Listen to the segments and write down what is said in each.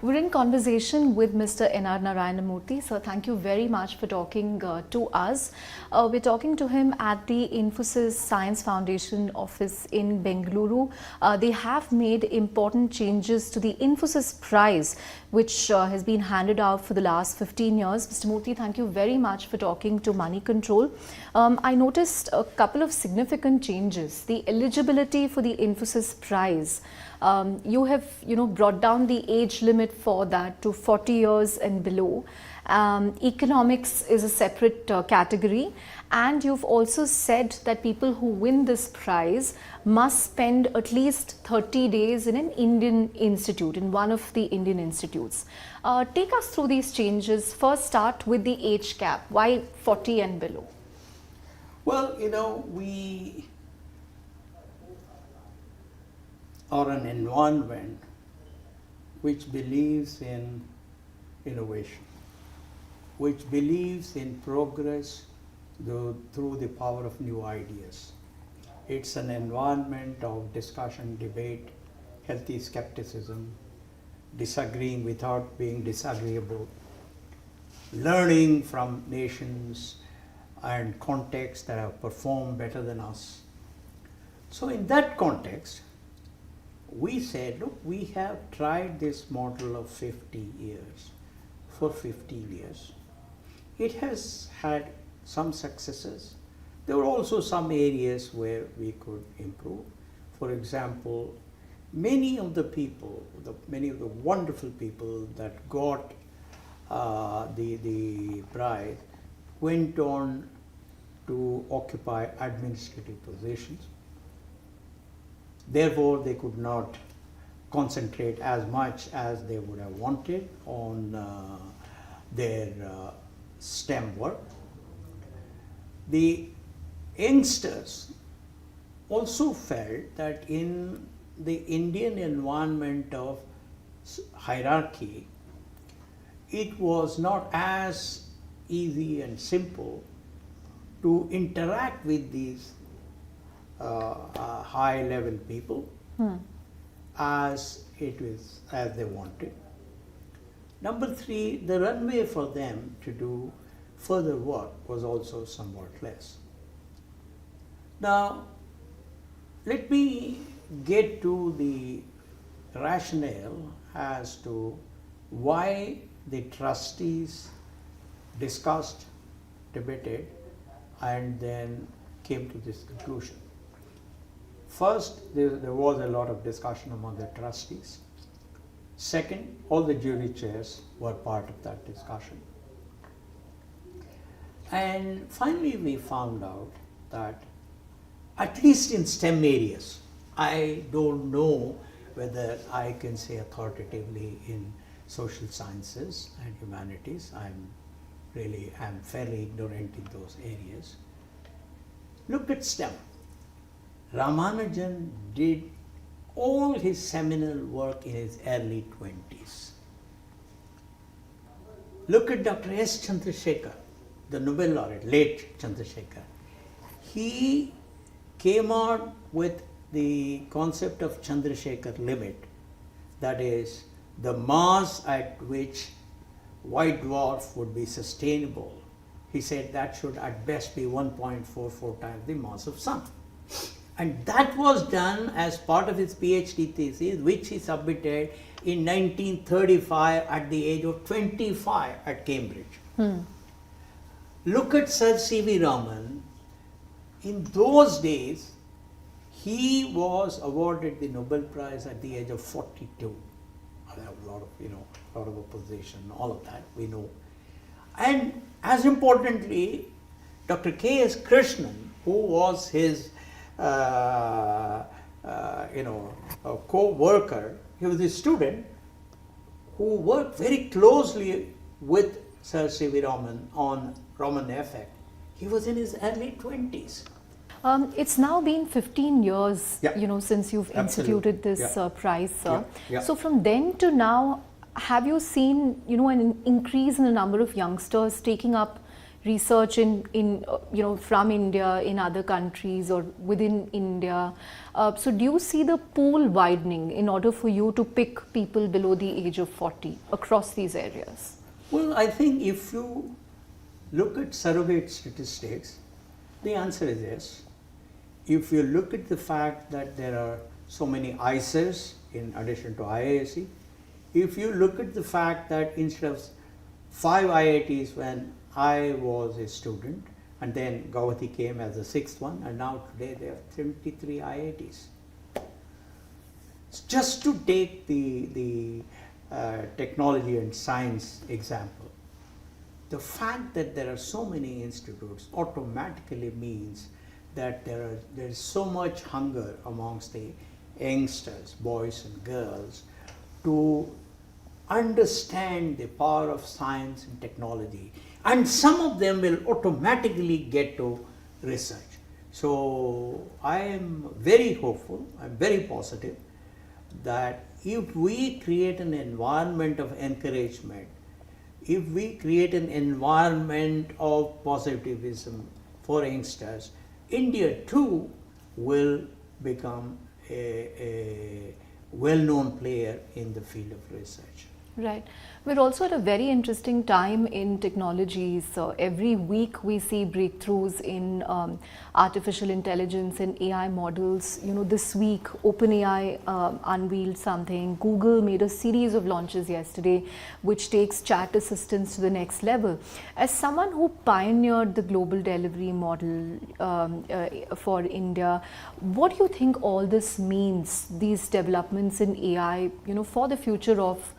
We're in conversation with Mr. NR Narayana Murthy. So thank you very much for talking to us. We're talking to him at the Infosys Science Foundation office in Bengaluru. They have made important changes to the Infosys Prize, which has been handed out for the last 15 years. Mr. Murthy, thank you very much for talking to Moneycontrol. I noticed a couple of significant changes. The eligibility for the Infosys Prize. You have brought down the age limit for that to 40 years and below. Economics is a separate category, and you've also said that people who win this prize must spend at least 30 days in an Indian institute, in one of the Indian institutes. Take us through these changes. First, start with the age cap. Why 40 and below? Well, we are an environment which believes in innovation, which believes in progress through the power of new ideas. It's an environment of discussion, debate, healthy skepticism, disagreeing without being disagreeable, learning from nations and contexts that have performed better than us. So in that context, we said, look, we have tried this model of 50 years, for 15 years. It has had some successes. There were also some areas where we could improve. For example, many of the wonderful people that got the prize went on to occupy administrative positions. Therefore, they could not concentrate as much as they would have wanted on their STEM work. The youngsters also felt that in the Indian environment of hierarchy, it was not as easy and simple to interact with these high-level people as they wanted. Number three, the runway for them to do further work was also somewhat less. Now, let me get to the rationale as to why the trustees discussed, debated, and then came to this conclusion. First, there was a lot of discussion among the trustees. Second, all the jury chairs were part of that discussion. And finally, we found out that at least in STEM areas, I don't know whether I can say authoritatively in social sciences and humanities. I'm fairly ignorant in those areas. Look at STEM. Ramanujan did all his seminal work in his early 20s. Look at Dr. S. Chandrasekhar, the Nobel laureate, late Chandrasekhar. He came out with the concept of Chandrasekhar limit, that is, the mass at which white dwarf would be sustainable. He said that should at best be 1.44 times the mass of Sun. And that was done as part of his PhD thesis, which he submitted in 1935 at the age of 25 at Cambridge. Look at Sir C.V. Raman. In those days, he was awarded the Nobel Prize at the age of 42. I have a lot of opposition, all of that we know. And as importantly, Dr. K.S. Krishnan, who was his co-worker, he was a student who worked very closely with Sir C.V. Raman on Raman effect. He was in his early 20s. It's now been 15 years, since you've instituted this prize, sir. So from then to now, have you seen, an increase in the number of youngsters taking up, research from India in other countries or within India. So do you see the pool widening in order for you to pick people below the age of 40 across these areas? Well, I think if you look at surrogate statistics, the answer is yes. If you look at the fact that there are so many ICES in addition to IISc, if you look at the fact that instead of 5 IITs when I was a student, and then Gauhati came as the 6th one, and now today there are 73 IITs. Just to take the technology and science example, the fact that there are so many institutes automatically means that there is so much hunger amongst the youngsters, boys and girls, to understand the power of science and technology, and some of them will automatically get to research. So I am very hopeful, I am very positive that if we create an environment of encouragement, if we create an environment of positivism for youngsters, India too will become a well-known player in the field of research. Right. We're also at a very interesting time in technology. So every week we see breakthroughs in artificial intelligence and AI models. This week OpenAI unveiled something. Google made a series of launches yesterday which takes chat assistance to the next level. As someone who pioneered the global delivery model for India, what do you think all this means, these developments in AI, for the future of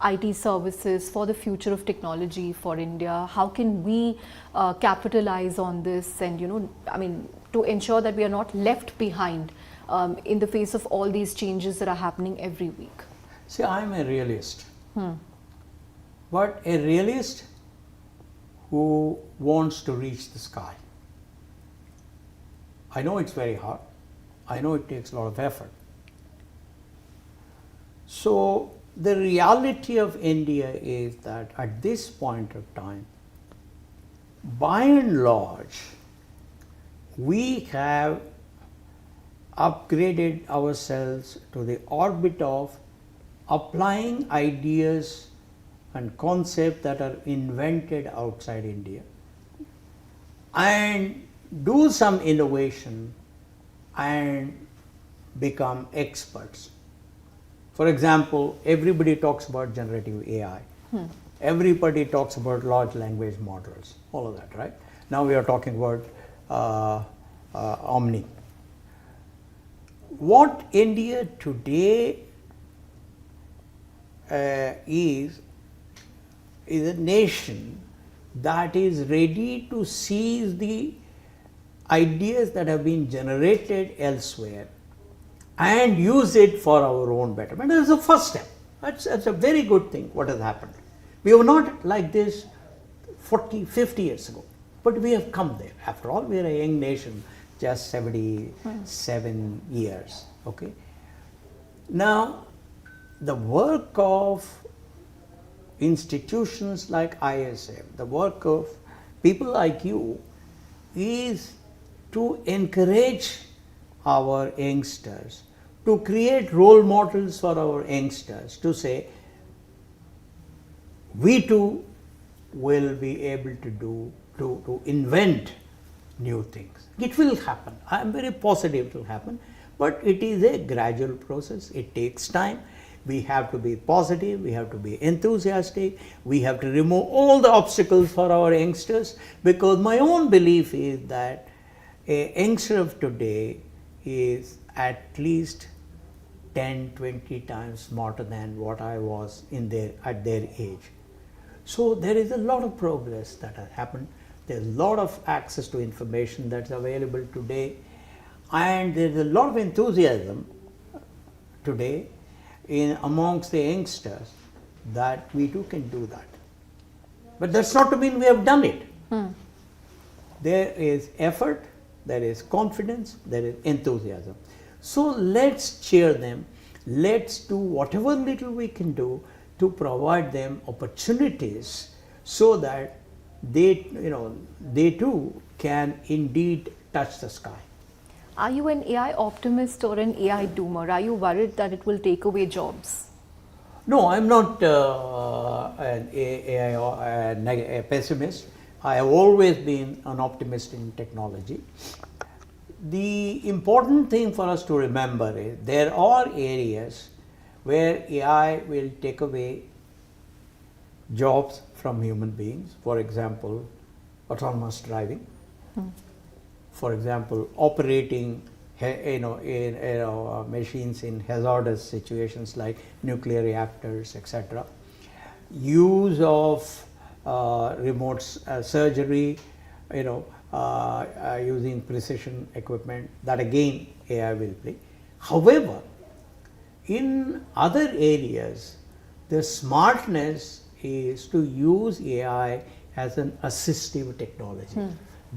IT services, for the future of technology for India? How can we capitalize on this and, to ensure that we are not left behind in the face of all these changes that are happening every week? See, I'm a realist. But a realist who wants to reach the sky. I know it's very hard. I know it takes a lot of effort. So the reality of India is that at this point of time, by and large, we have upgraded ourselves to the orbit of applying ideas and concepts that are invented outside India and do some innovation and become experts. For example, everybody talks about generative AI. Everybody talks about large language models, all of that, right? Now we are talking about Omni. What India today is a nation that is ready to seize the ideas that have been generated elsewhere and use it for our own betterment. That is the first step. That's a very good thing what has happened. We were not like this 40, 50 years ago, but we have come there. After all, we are a young nation, just 77 years. Okay. Now, the work of institutions like ISF, the work of people like you is to encourage our youngsters, to create role models for our youngsters, to say, we too will be able to invent new things. It will happen. I am very positive it will happen, but it is a gradual process. It takes time. We have to be positive, we have to be enthusiastic, we have to remove all the obstacles for our youngsters, because my own belief is that a youngster of today is at least 10, 20 times smarter than what I was at their age. So there is a lot of progress that has happened. There is a lot of access to information that's available today, and there is a lot of enthusiasm today amongst the youngsters that we too can do that. But that's not to mean we have done it. There is effort, there is confidence, there is enthusiasm. So let's cheer them, let's do whatever little we can do to provide them opportunities so that they too can indeed touch the sky. Are you an AI optimist or an AI doomer? Are you worried that it will take away jobs? No, I'm not a pessimist. I have always been an optimist in technology. The important thing for us to remember is there are areas where AI will take away jobs from human beings. For example, autonomous driving. For example, operating machines in hazardous situations like nuclear reactors, etc. Use of remote surgery, using precision equipment, that again AI will play. However, in other areas, the smartness is to use AI as an assistive technology.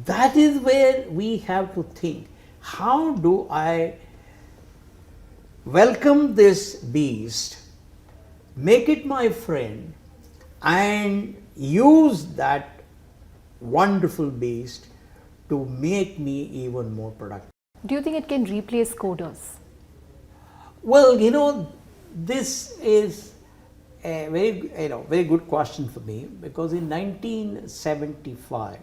That is where we have to think, how do I welcome this beast, make it my friend, and use that wonderful beast to make me even more productive. Do you think it can replace coders? Well, this is a very good question for me, because in 1975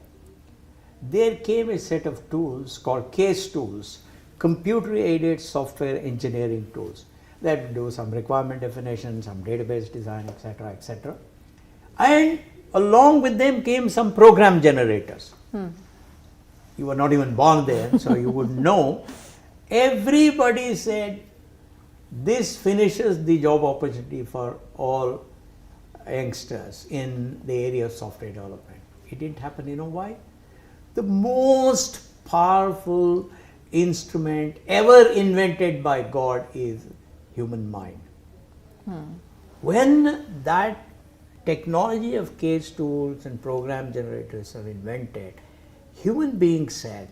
there came a set of tools called CASE tools, computer aided software engineering tools, that do some requirement definition, some database design, etc., etc. And along with them came some program generators. You were not even born then, so you would know. Everybody said this finishes the job opportunity for all youngsters in the area of software development. It didn't happen. You know why? The most powerful instrument ever invented by God is human mind. When that technology of case tools and program generators are invented, human beings said,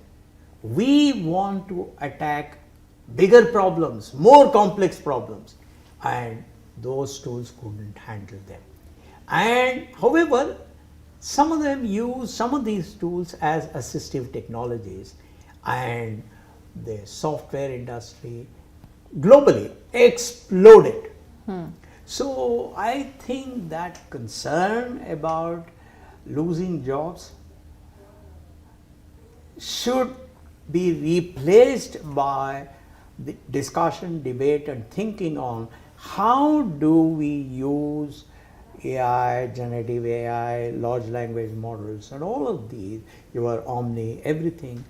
we want to attack bigger problems, more complex problems, and those tools couldn't handle them. And however, some of them use some of these tools as assistive technologies, and the software industry globally exploded. So I think that concern about losing jobs should be replaced by the discussion, debate, and thinking on how do we use AI, generative AI, large language models, and all of these, your Omni, everything,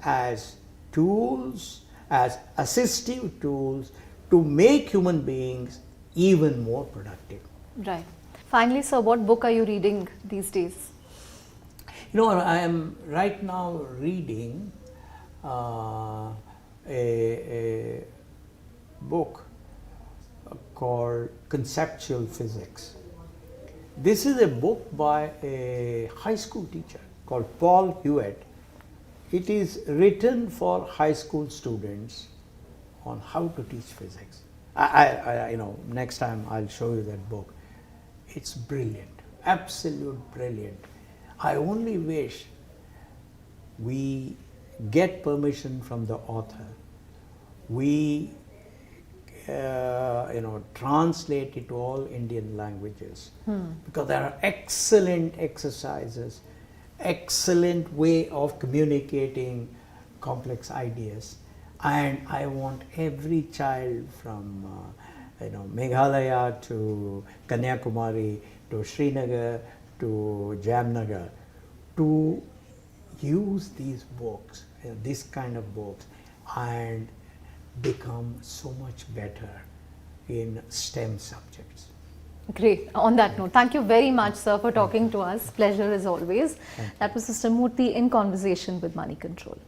as tools, as assistive tools to make human beings even more productive. Right. Finally, sir, what book are you reading these days? I am right now reading a book called Conceptual Physics. This is a book by a high school teacher called Paul Hewitt. It is written for high school students on how to teach physics. Next time I'll show you that book. It's brilliant, absolute brilliant. I only wish we get permission from the author. We translate it to all Indian languages, because there are excellent exercises, excellent way of communicating complex ideas, and I want every child from Meghalaya to Kanyakumari to Srinagar to Jamnagar to use these books, this kind of books, and become so much better in STEM subjects. Great. On that note, thank you very much, sir, for talking to us. Pleasure as always. That was Mr. Murthy in conversation with Moneycontrol.